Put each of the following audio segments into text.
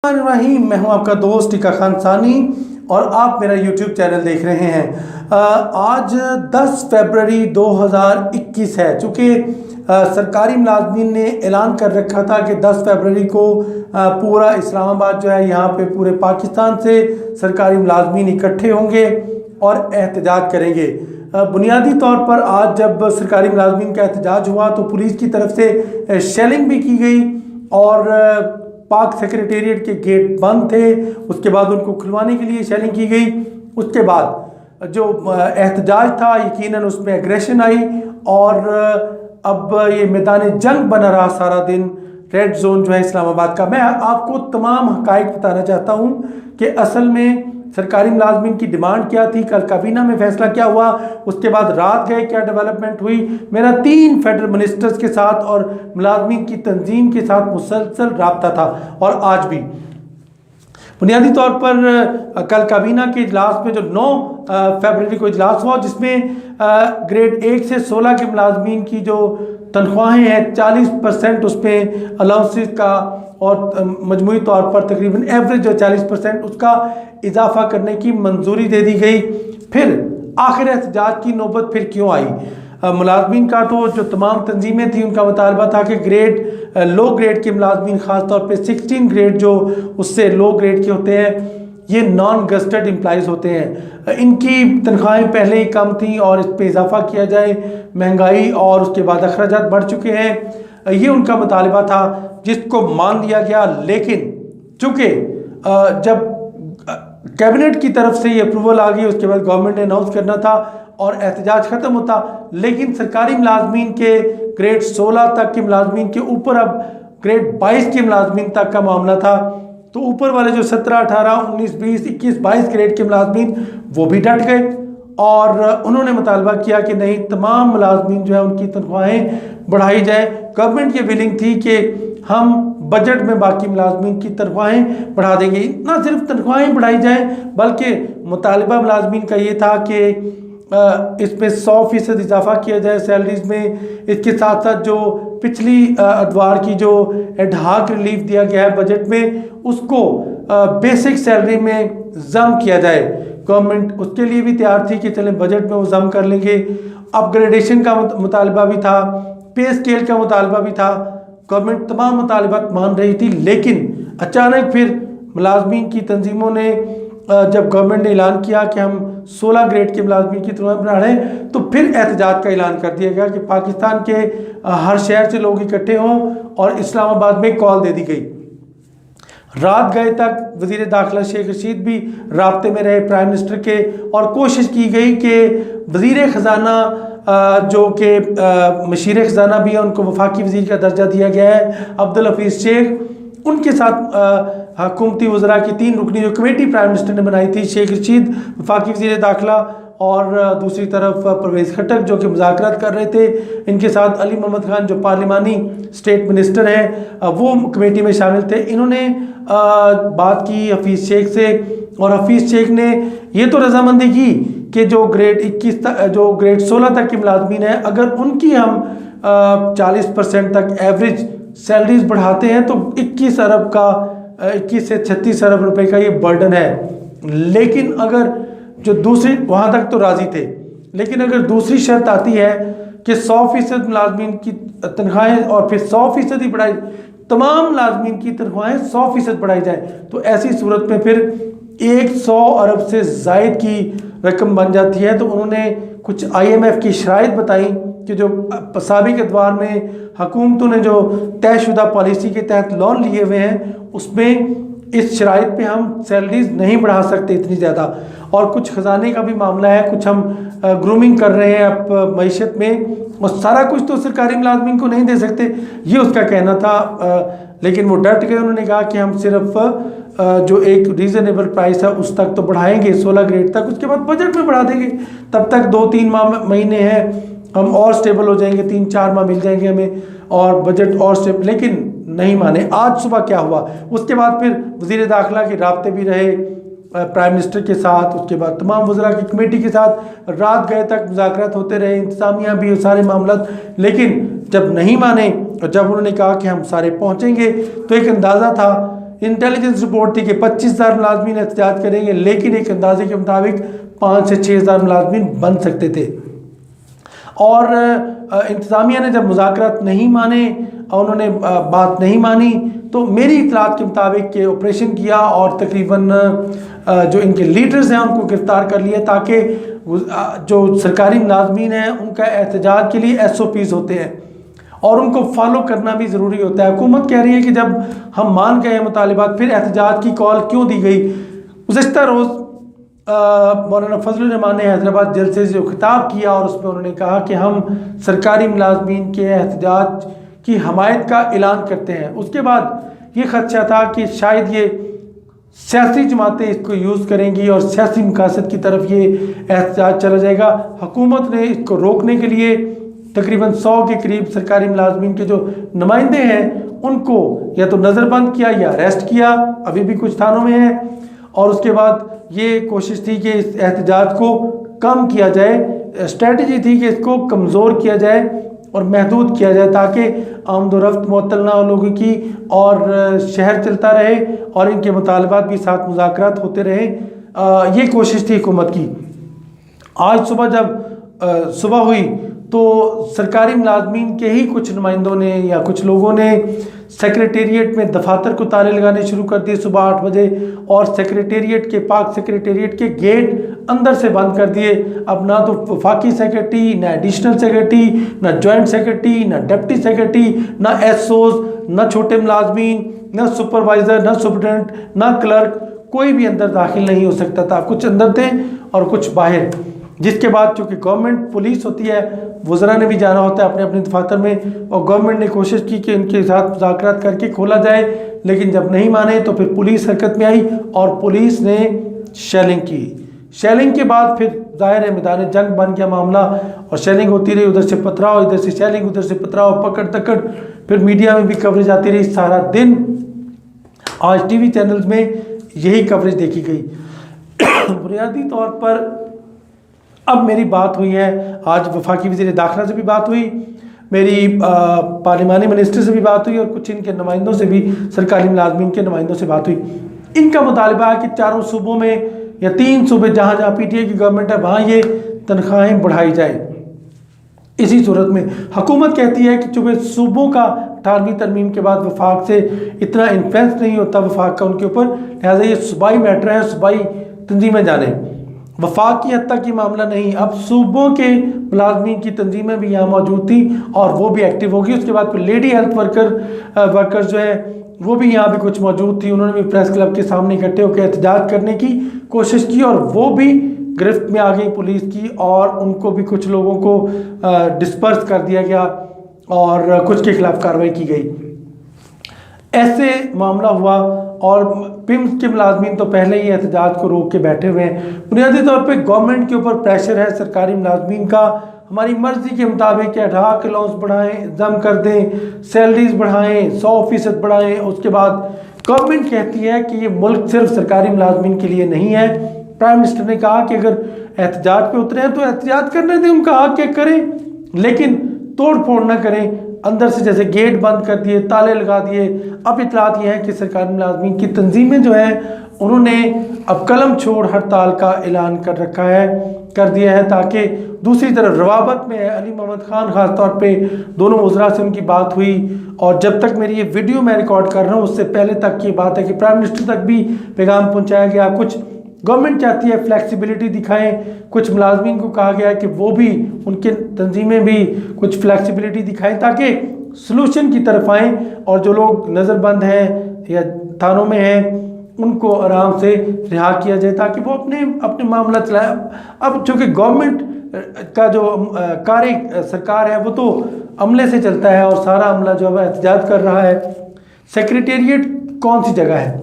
रहीम, मैं हूं आपका दोस्त टीका खान सानी और आप मेरा YouTube चैनल देख रहे हैं। आज 10 फरवरी 2021 है। चूँकि सरकारी मुलाजमीन ने ऐलान कर रखा था कि 10 फरवरी को पूरा इस्लामाबाद जो है, यहाँ पे पूरे पाकिस्तान से सरकारी मुलाजमीन इकट्ठे होंगे और एहतजाज करेंगे। बुनियादी तौर पर आज जब सरकारी मुलाजमीन का एहतजाज हुआ तो पुलिस की तरफ से शेलिंग भी की गई और पाक सेक्रेटेरिएट के गेट बंद थे। उसके बाद उनको खुलवाने के लिए शेलिंग की गई। उसके बाद जो एहतजाज था, यकीनन उसमें एग्रेशन आई और अब ये मैदान जंग बना रहा सारा दिन। रेड जोन जो है इस्लामाबाद का। मैं आपको तमाम हकाइक बताना चाहता हूँ कि असल में सरकारी मुलाजमीन की डिमांड क्या थी, कल काबीना में फैसला क्या हुआ, उसके बाद रात गए क्या डेवलपमेंट हुई। मेरा 3 फेडरल मिनिस्टर्स के साथ और मुलाजमीन की तंजीम के साथ मुसलसल राब्ता था और आज भी। बुनियादी तौर पर कल काबीना के इजलास में जो 9 फरवरी को इजलास हुआ, जिसमें ग्रेड 1 से 16 के मुलाजमीन की जो तनख्वाहें हैं 40% उसमें अलाउंसेस का और मजमूई तौर पर तकरीबन एवरेज जो 40% उसका इजाफा करने की मंजूरी दे दी गई। फिर आखिर एहतजाज की नौबत फिर क्यों आई? मुलाजमीन का तो जो तमाम तंजीमें थी उनका मुतालबा था कि लो ग्रेड के मुलाजमीन, ख़ास तौर पे 16 ग्रेड जो उससे लो ग्रेड के होते हैं, ये नॉन गस्टेड एम्प्लॉइज़ होते हैं, इनकी तनख्वाहें पहले ही कम थी और इस पर इजाफा किया जाए। महंगाई और उसके बाद अखराजात बढ़ चुके हैं, ये उनका मुतालबा था जिसको मान लिया गया। लेकिन चूँकि जब कैबिनेट की तरफ से ये अप्रूवल आ गई, उसके बाद गवर्नमेंट ने अनाउंस करना था और एहतजाज ख़त्म होता, लेकिन सरकारी मुलाजमीन के ग्रेड 16 तक के मुलाजमीन के ऊपर अब ग्रेड 22 के मुलाजमीन तक का मामला था। तो ऊपर वाले जो 17, 18, 19, 20, 21, 22 ग्रेड के मुलाजमीन वो भी डट गए और उन्होंने मुतालबा किया कि नहीं, तमाम मुलाजमीन जो है उनकी तनख्वाहें बढ़ाई जाए। गवर्नमेंट ये विलिंग थी कि हम बजट में बाकी मुलाजमीन की तनख्वाहें बढ़ा देंगे। ना सिर्फ तनख्वाहें बढ़ाई जाएँ बल्कि मुतालबा मुलाजमीन का ये था कि इसमें 100% इजाफा किया जाए सैलरीज में। इसके साथ साथ जो पिछली अदवार की जो एडहाक रिलीफ दिया गया है बजट में, उसको बेसिक सैलरी में जम किया जाए। गवर्नमेंट उसके लिए भी तैयार थी कि चलें बजट में वो जम कर लेंगे। अपग्रेडेशन का मुतालबा भी था, पे स्केल का मुतालबा भी था। गवर्नमेंट तमाम मुतालबात मान रही थी, लेकिन अचानक फिर मुलाजमीन की तंजीमों ने जब गवर्नमेंट ने ऐलान किया कि हम 16 ग्रेड के मुलाजमीन की तनख्वाह बढ़ा रहे हैं, तो फिर एहतजाज का ऐलान कर दिया गया कि पाकिस्तान के हर शहर से लोग इकट्ठे हों और इस्लामाबाद में कॉल दे दी गई। रात गए तक वज़ीर दाखिला शेख रशीद भी राब्ते में रहे प्राइम मिनिस्टर के और कोशिश की गई कि वज़ीर ख़जाना जो कि मशीर ख़जाना भी है, उनको वफाकी वज़ीर का दर्जा दिया गया है, अब्दुल हफीज़ शेख, उनके साथ हुकूमती वज़रा की 3 रुकनी जो कमेटी प्राइम मिनिस्टर ने बनाई थी, शेख रशीद वफाकी वज़ीर दाखिला और दूसरी तरफ परवेज़ खट्टक जो कि मुज़ाकरात कर रहे थे, इनके साथ अली मोहम्मद खान जो पार्लिमानी स्टेट मिनिस्टर हैं, वो कमेटी में शामिल थे। इन्होंने बात की हफीज़ शेख से और हफीज़ शेख ने ये तो रजामंदी की कि जो ग्रेड 16 तक की मुलाजमीन है, अगर उनकी हम 40% तक एवरेज सैलरीज बढ़ाते हैं तो 21 से 36 अरब रुपए का ये बर्डन है। लेकिन अगर जो दूसरी, वहाँ तक तो राज़ी थे, लेकिन अगर दूसरी शर्त आती है कि 100% मुलाजमीन की तनख्वाहें और फिर 100% ही बढ़ाई, तमाम मुलाजमीन की तनख्वाहें 100% बढ़ाई जाए, तो ऐसी सूरत में फिर 100 अरब से ज़ायद की रकम बन जाती है। तो उन्होंने कुछ IMF की शराइत बताई कि जो साबिक अदवार में हुकूमतों ने जो तयशुदा पॉलिसी के तहत लोन लिए हुए हैं, उसमें इस शराइत पे हम सैलरीज नहीं बढ़ा सकते इतनी ज़्यादा, और कुछ ख़जाने का भी मामला है, कुछ हम ग्रूमिंग कर रहे हैं अब मईशत में, और सारा कुछ तो सरकारी मुलाजमीन को नहीं दे सकते, ये उसका कहना था। लेकिन वो डट गए। उन्होंने कहा कि हम सिर्फ जो एक रीज़नेबल प्राइस है उस तक तो बढ़ाएंगे, 16 ग्रेड तक, उसके बाद बजट में बढ़ा देंगे। तब तक 2-3 महीने हैं, हम और स्टेबल हो जाएंगे, 3-4 माह मिल जाएंगे हमें और बजट और स्टेबल। लेकिन नहीं माने। आज सुबह क्या हुआ, उसके बाद फिर वज़ीर दाखिला के राब्ते भी रहे प्राइम मिनिस्टर के साथ, उसके बाद तमाम वज़रा की कमेटी के साथ रात गए तक मुज़ाकरात होते रहे, इंतज़ामिया भी, सारे मामला। लेकिन जब नहीं माने और जब उन्होंने कहा कि हम सारे पहुँचेंगे, तो एक अंदाज़ा था इंटेलिजेंस रिपोर्ट थी कि 25,000 मुलाजमीन एहतजाज करेंगे, लेकिन एक अंदाजे के मुताबिक 5 से 6,000 मुलाजमीन बन सकते थे। और इंतज़ामिया ने जब मुज़ाकरात नहीं माने और उन्होंने बात नहीं मानी, तो मेरी इतलात के मुताबिक कि ऑपरेशन किया और तकरीबन जो इनके लीडर्स हैं उनको गिरफ्तार कर लिया, ताकि जो सरकारी मुलाजमीन हैं उनका एहतजाज के लिए SOPs होते हैं और उनको फॉलो करना भी ज़रूरी होता है। हुकूमत कह रही है कि जब हम मान गए हैं मुतालिबात, फिर एहतजाज की कॉल क्यों दी गई। गुज़श्ता रोज़ मौलाना फजलुर रहमान ने हैदराबाद जलसे से जो खिताब किया और उसमें उन्होंने कहा कि हम सरकारी मुलाजमीन के एहतजाज की हमायत का ऐलान करते हैं। उसके बाद ये खदशा था कि शायद ये सियासी जमातें इसको यूज़ करेंगी और सियासी मकासद की तरफ ये एहतजाज चला जाएगा। हुकूमत ने इसको रोकने के लिए तकरीबन 100 के करीब सरकारी मुलाजमीन के जो नुमाइंदे हैं उनको या तो नज़रबंद किया या अरेस्ट किया, अभी भी कुछ थानों में है। और उसके बाद ये कोशिश थी कि इस एहतजाज को कम किया जाए, स्ट्रेटजी थी कि इसको कमज़ोर किया जाए और महदूद किया जाए, ताकि आमदोरफ्त मुअत्तल ना हो लोगों की और शहर चलता रहे और इनके मुतालबात भी साथ मुज़ाकरात होते रहे। ये कोशिश थी हुकूमत की। आज सुबह जब सुबह हुई तो सरकारी मुलाजमीन के ही कुछ नुमाइंदों ने या कुछ लोगों ने सेक्रेटेरिएट में दफातर को ताले लगाने शुरू कर दिए सुबह 8 बजे, और सेक्रेटेरिएट के पाक सेक्रेटेरिएट के गेट अंदर से बंद कर दिए। अब ना तो वफाकी सेक्रेटरी, ना एडिशनल सेक्रेटरी, ना जॉइंट सेक्रेटरी, ना डिप्टी सेक्रेटरी, ना SOs, ना छोटे मुलाजमीन, ना सुपरवाइज़र, ना सुपरटेंडेंट, ना क्लर्क, कोई भी अंदर दाखिल नहीं हो सकता था। कुछ अंदर थे और कुछ बाहर। जिसके बाद चूँकि गवर्नमेंट पुलिस होती है, वज़रा ने भी जाना होता है अपने अपने दफातर में, और गवर्नमेंट ने कोशिश की कि इनके साथ मुज़ाकरात करके खोला जाए, लेकिन जब नहीं माने तो फिर पुलिस हरकत में आई और पुलिस ने शेलिंग की। शेलिंग के बाद फिर ज़ाहिर है मैदान जंग बन गया मामला, और शेलिंग होती रही, उधर से पथराव, इधर से शेलिंग, उधर से पथराव, पकड़ तकड़, फिर मीडिया में भी कवरेज आती रही सारा दिन। आज TV चैनल्स में यही कवरेज देखी गई। बुनियादी तौर पर अब मेरी बात हुई है, आज वफाकी वज़ीर दाखिला से भी बात हुई, मेरी पार्लिमानी मिनिस्टर से भी बात हुई और कुछ इनके नुमाइंदों से भी, सरकारी मुलाजमीन के नुमाइंदों से बात हुई। इनका मुतालबा है कि 4 सूबों में या 3 सूबे जहाँ जहाँ PTI की गवर्नमेंट है वहाँ ये तनख्वाहें बढ़ाई जाए। इसी सूरत में हुकूमत कहती है कि चूँकि सूबों का 18वीं तरमीम के बाद वफाक से इतना इन्फ्लुएंस नहीं होता वफाक का उनके ऊपर, लिहाजा ये सूबाई मैटर है, सूबाई तंजीमें जाने, वफाक की हद तक ये मामला नहीं। अब सूबों के मुलाजमीन की तंजीमें भी यहाँ मौजूद थी और वो भी एक्टिव होगी। उसके बाद फिर लेडी हेल्थ वर्कर्स जो है वो भी यहाँ भी कुछ मौजूद थी, उन्होंने भी प्रेस क्लब के सामने इकट्ठे होकर एहतजाज करने की कोशिश की और वो भी गिरफ्त में आ गई पुलिस की, और उनको भी कुछ लोगों को डिस्पर्स कर दिया गया और कुछ के खिलाफ कार्रवाई की गई। ऐसे मामला हुआ और पिम्स के मुलाजमीन तो पहले ही एहतजाज को रोक के बैठे हुए हैं। बुनियादी तौर पे गवर्नमेंट के ऊपर प्रेशर है सरकारी मुलाजमीन का, हमारी मर्ज़ी के मुताबिक अडाक अलाउंस बढ़ाएं, जम कर दें, सैलरीज बढ़ाएं, 100% बढ़ाएं। उसके बाद गवर्नमेंट कहती है कि ये मुल्क सिर्फ सरकारी मुलाजमीन के लिए नहीं है। प्राइम मिनिस्टर ने कहा कि अगर एहतजाज पे उतरे हैं तो एहतजाज करने दें, उनका हक है करें, लेकिन तोड़ फोड़ ना करें। अंदर से जैसे गेट बंद कर दिए, ताले लगा दिए। अब इतलात ये है कि सरकारी मुलाजमीन की तंजीमें जो हैं उन्होंने अब कलम छोड़ हड़ताल का ऐलान कर दिया है, ताकि दूसरी तरफ रवाबत में है अली मोहम्मद खान ख़ास तौर पे दोनों वज़रा से उनकी बात हुई, और जब तक मेरी ये वीडियो मैं रिकॉर्ड कर रहा हूँ उससे पहले तक की बात है कि प्राइम मिनिस्टर तक भी पैगाम पहुँचाया गया। कुछ गवर्नमेंट चाहती है फ्लैक्सिबिलिटी दिखाएं, कुछ मुलाजमीन को कहा गया है कि वो भी उनके तंजीमें भी कुछ फ्लैक्सिबिलिटी दिखाएं ताकि सलूशन की तरफ आएँ, और जो लोग नज़रबंद हैं या थानों में हैं उनको आराम से रिहा किया जाए ताकि वो अपने मामला चलाएं। अब चूँकि गवर्नमेंट का जो कार्य सरकार है वो तो अमले से चलता है और सारा अमला जो है एहतजाज कर रहा है। सेक्रेटेरिएट कौन सी जगह है?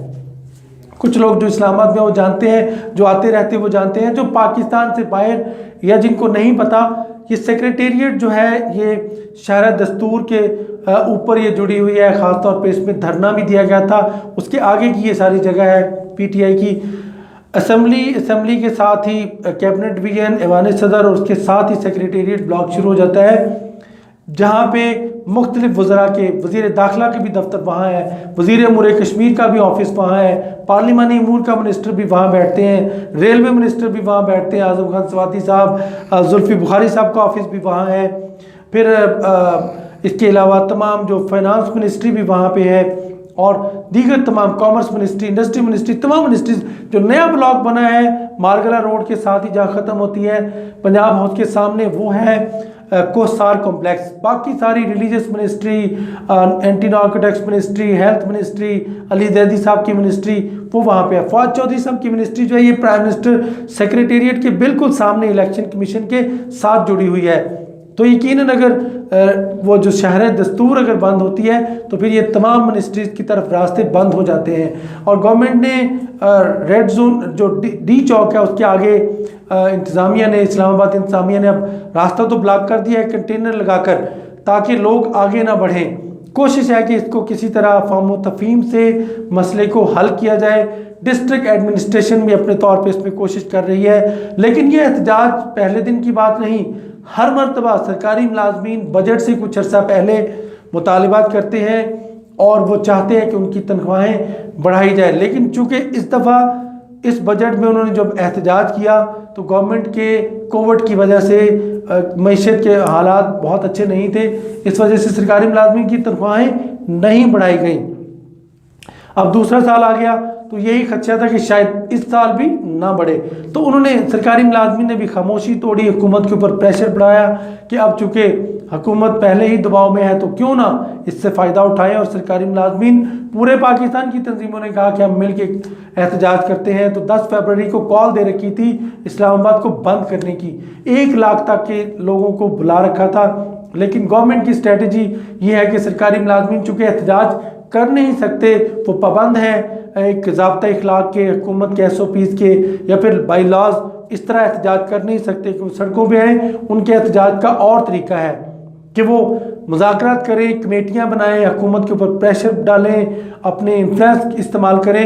कुछ लोग जो इस्लामाबाद में वो जानते हैं, जो आते रहते वो जानते हैं, जो पाकिस्तान से बाहर या जिनको नहीं पता, ये सेक्रेटेरिएट जो है ये शहर दस्तूर के ऊपर ये जुड़ी हुई है। ख़ास तौर पे इसमें धरना भी दिया गया था, उसके आगे की ये सारी जगह है PTI की। असेंबली के साथ ही कैबिनेट डिवीजन, ऐवान सदर और उसके साथ ही सेक्रेटेरिएट ब्लॉक शुरू हो जाता है, जहाँ पे मुख्तलिफ वज़रा के, वज़ीर दाखिला के भी दफ्तर वहाँ है, वज़ीर अमूर कश्मीर का भी ऑफिस वहाँ है, पार्लिमानी अमूर का मिनिस्टर भी वहाँ बैठते हैं, रेलवे मिनिस्टर भी वहाँ बैठते हैं, आज़म खान सवाती साहब, जुल्फ़ी बुखारी साहब का ऑफिस भी वहाँ है। फिर इसके अलावा तमाम जो फाइनेंस मिनिस्ट्री भी वहाँ पे है और दीगर तमाम कॉमर्स मिनिस्ट्री, इंडस्ट्री मिनिस्ट्री, तमाम मिनिस्ट्रीज। जो नया ब्लॉक बना है मारगला रोड के साथ ही जहाँ ख़त्म होती है पंजाब हाउस के सामने, वो है कोसार कॉम्प्लेक्स। बाकी सारी religious ministry, anti narcotics ministry, health ministry, Ali Zaidi साहब की मिनिस्ट्री वो वहाँ पे है। फवाद चौधरी साहब की मिनिस्ट्री जो है ये प्राइम मिनिस्टर सेक्रेटेरिएट के बिल्कुल सामने इलेक्शन कमीशन के साथ जुड़ी हुई है। तो यकीनन अगर वो जो शहर दस्तूर अगर बंद होती है तो फिर ये तमाम मिनिस्ट्रीज़ की तरफ रास्ते बंद हो जाते हैं। और गवर्नमेंट ने रेड जोन जो डी चौक है उसके आगे इंतज़ामिया ने, इस्लामाबाद इंतज़ामिया ने अब रास्ता तो ब्लॉक कर दिया है कंटेनर लगाकर, ताकि लोग आगे ना बढ़ें। कोशिश है कि इसको किसी तरह अफ़वाम व तफ़हीम से मसले को हल किया जाए। डिस्ट्रिक्ट एडमिनिस्ट्रेशन भी अपने तौर पे इसमें कोशिश कर रही है, लेकिन ये एहतजाज पहले दिन की बात नहीं। हर मरतबा सरकारी मुलाजमीन बजट से कुछ अर्सा पहले मुतालिबात करते हैं और वो चाहते हैं कि उनकी तनख्वाहें बढ़ाई जाए, लेकिन चूँकि इस दफ़ा इस बजट में उन्होंने जब एहतजाज किया तो गवर्नमेंट के कोविड की वजह से मईशत के हालात बहुत अच्छे नहीं थे, इस वजह से सरकारी मुलाजमीन की तनख्वाहें नहीं बढ़ाई गई। अब दूसरा साल आ गया तो यही खदशा था कि शायद इस साल भी ना बढ़े, तो उन्होंने सरकारी मुलाजमीन ने भी खामोशी तोड़ी, हुकूमत के ऊपर प्रेशर बढ़ाया कि अब चूँकि हुकूमत पहले ही दबाव में है तो क्यों ना इससे फ़ायदा उठाएं। और सरकारी मुलाजमीन पूरे पाकिस्तान की तंजीमों ने कहा कि हम मिल के एहतजाज करते हैं। तो 10 फरवरी को कॉल दे रखी थी इस्लामाबाद को बंद करने की, 1 लाख तक के लोगों को बुला रखा था, लेकिन गवर्नमेंट की स्ट्रेटजी ये है कि सरकारी मुलाजमीन चूँकि एहतजाज कर नहीं सकते, वो पाबंद हैं एक ज़ाब्ता इखलाक के, हुकूमत के SOPs के या फिर बाई लॉज, इस तरह एहतजाज कर नहीं सकते कि वो सड़कों पे आए। उनके एहतजाज का और तरीका है कि वो मुज़ाकरात करें, कमेटियाँ बनाएं, हुकूमत के ऊपर प्रेशर डालें, अपने इन्फ्लुएंस इस्तेमाल करें,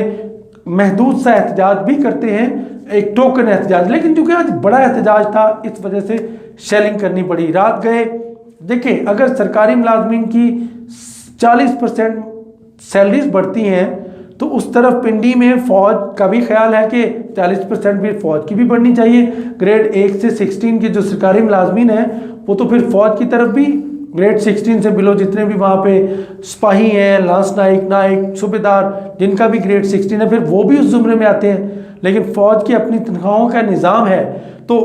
महदूद सा एहतजाज भी करते हैं, एक टोकन एहतजाज। लेकिन चूँकि आज बड़ा एहतजाज था इस वजह से शेलिंग करनी पड़ी, रात गए। देखिए अगर सरकारी मुलाजमीन की 40% सैलरीज बढ़ती हैं तो उस तरफ पिंडी में फ़ौज का भी ख्याल है कि 40% भी फ़ौज की भी बढ़नी चाहिए। ग्रेड 1 से 16 के जो सरकारी मुलाजमीन हैं वो तो फिर फ़ौज की तरफ भी, ग्रेड 16 से बिलो जितने भी वहाँ पे सिपाही हैं, लांस नाइक, नाइक, सूबेदार, जिनका भी ग्रेड 16 है, फिर वो भी उस जुमरे में आते हैं। लेकिन फ़ौज की अपनी तनख्वाहों का निज़ाम है। तो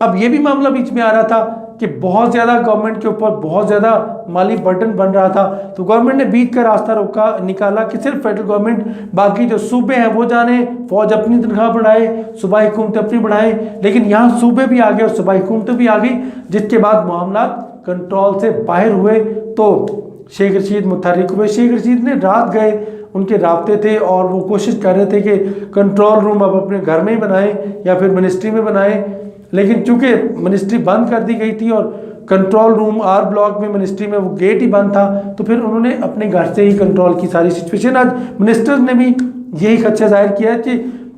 अब ये भी मामला बीच में आ रहा था कि बहुत ज़्यादा गवर्नमेंट के ऊपर बहुत ज़्यादा माली बर्डन बन रहा था, तो गवर्नमेंट ने बीच का रास्ता निकाला कि सिर्फ फेडरल गवर्नमेंट, बाकी जो सूबे हैं वो जाने, फौज अपनी तनख्वाह बढ़ाए, सूबाई हुकूमतें अपनी बढ़ाएं। लेकिन यहाँ सूबे भी आ गए और सूबाई हुकूमतें भी आ गई, जिसके बाद मामला कंट्रोल से बाहर हुए। तो शेख रशीद मुतहर्रिक हुए। शेख रशीद ने रात गए, उनके राब्ते थे और वो कोशिश कर रहे थे कि कंट्रोल रूम अब अपने घर में ही बनाएं या फिर मिनिस्ट्री में बनाएं। लेकिन चूंकि मिनिस्ट्री बंद कर दी गई थी और कंट्रोल रूम R ब्लॉक में मिनिस्ट्री में वो गेट ही बंद था, तो फिर उन्होंने अपने घर से ही कंट्रोल की सारी सिचुएशन। आज मिनिस्टर्स ने भी यही खदशा जाहिर किया है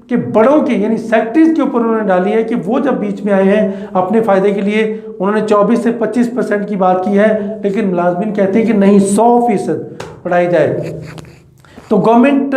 कि बड़ों के यानी सेक्रेटरीज के ऊपर उन्होंने डाली है कि वो जब बीच में आए हैं अपने फ़ायदे के लिए, उन्होंने 24 से 25% की बात की है, लेकिन मुलाजमीन कहते हैं कि नहीं 100% बढ़ाई जाए। तो गवर्नमेंट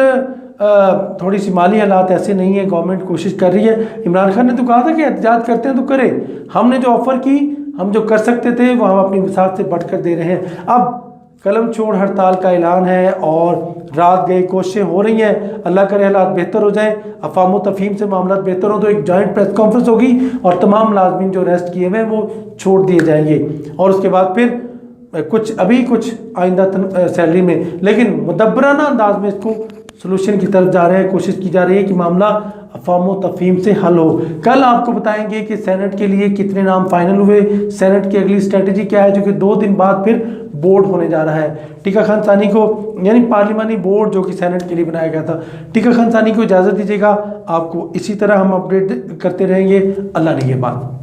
थोड़ी सी माली हालात ऐसे नहीं है, गवर्नमेंट कोशिश कर रही है। इमरान खान ने तो कहा था कि एहतजाज करते हैं तो करें, हमने जो ऑफ़र की, हम जो कर सकते थे वो हम अपनी वसात से बढ़कर दे रहे हैं। अब कलम छोड़ हड़ताल का ऐलान है और रात गए कोशिशें हो रही हैं, अल्लाह करे हालात बेहतर हो जाए, अफ़वाम तफ़हीम से मामला बेहतर हो तो एक जॉइंट प्रेस कॉन्फ्रेंस होगी और तमाम मुलाजमीन जो अरेस्ट किए हुए हैं वो छोड़ दिए जाएंगे और उसके बाद फिर कुछ आइंदा सैलरी में, लेकिन मुदब्बराना अंदाज में इसको सोल्यूशन की तरफ जा रहे हैं। कोशिश की जा रही है कि मामला अफ़वाम तफ़हीम से हल हो। कल आपको बताएंगे कि सेनेट के लिए कितने नाम फाइनल हुए, सेनेट की अगली स्ट्रेटजी क्या है, जो कि 2 दिन बाद फिर बोर्ड होने जा रहा है। टीका खान सानी को यानी पार्लिमानी बोर्ड जो कि सेनेट के लिए बनाया गया था, टीका खान सानी को इजाज़त दीजिएगा। आपको इसी तरह हम अपडेट करते रहेंगे। अल्लाह निगहबान।